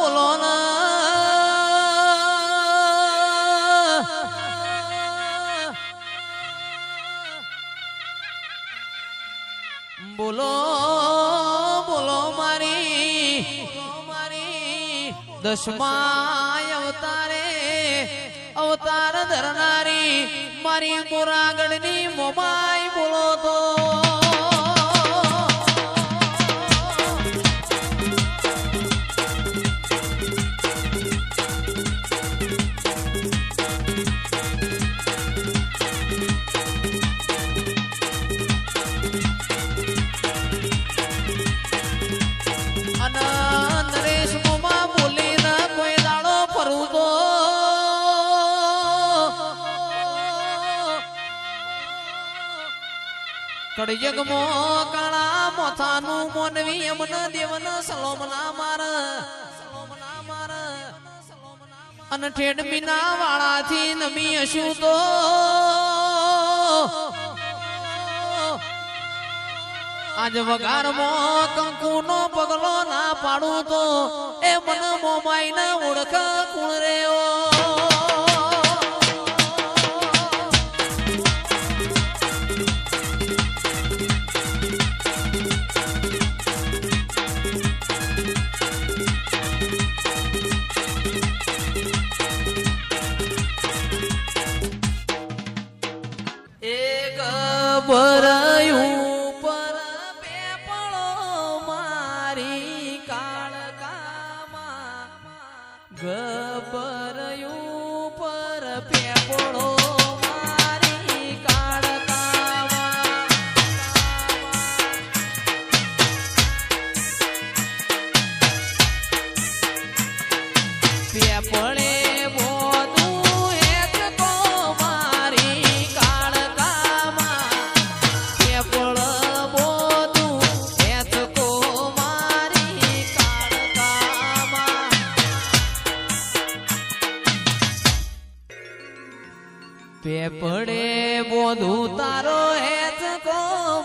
બોલો ના બોલો બોલો મારી દશમા અવતાર ધરનારી મારી મોરાગઢની મોમાઈ બોલો તો કળિયુગમો કાળા મોથાનું મોનવી અમન દેવન સલોમ ના માર અન ઠેડ મીના વાળાથી નમી હશું તો આજ વગારમો કંકુનો પગલો ના પાડું તો એ મન મોમાઈ ના ઓળખ કુણ રેઓ ભરાયું પર પેપળો મારી કાળકામાં ગભરાયું પર પેપળો મારી કાળકામાં પેપળે પેપડે બોધું તારો હેત કો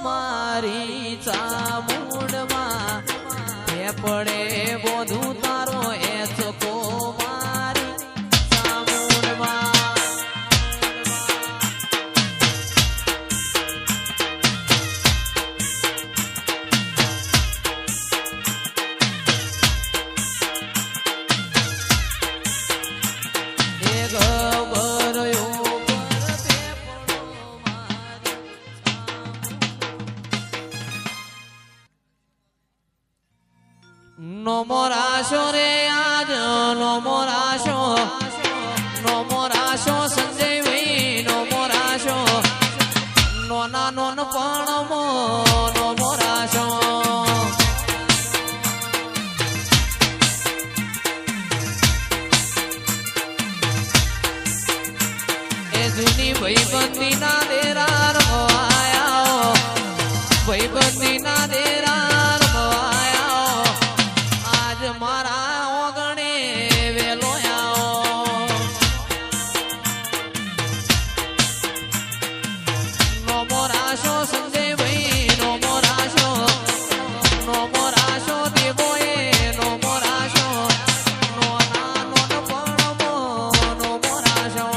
મારી ચામુંડમાં પેપડે બોધું તારો હેત કો મારી ચામુંડમાં નો મોરાશો રે આજ નો મોરાશો સંજય ભાઈ નો મોરાશો નોના નોન પણ નો મોરાશો એ જૂની ભાઈબંધી ના દેરાર આયા ભાઈબંધી ના દેરાર મારા ઓગણે વેલો નો મોરાશો સંજય ભાઈ નો મોરાશો દેવો એ નો મોરાશો નો નાનો પણ નો મોરાશો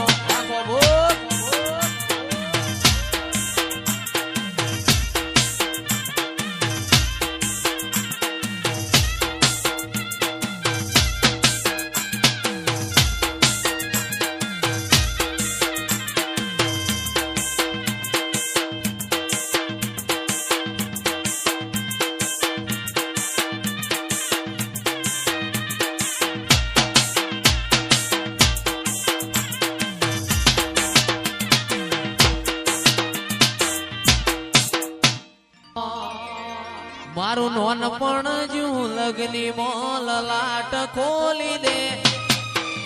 મારું નોન પણ જુ લગની મોલ લાટ ખોલી દે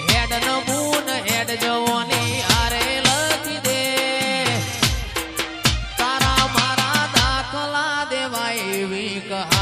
હેડ નમૂન હેડ જવાની આરે લખી દે તારા મારા દાખલા દેવાય એવી કહા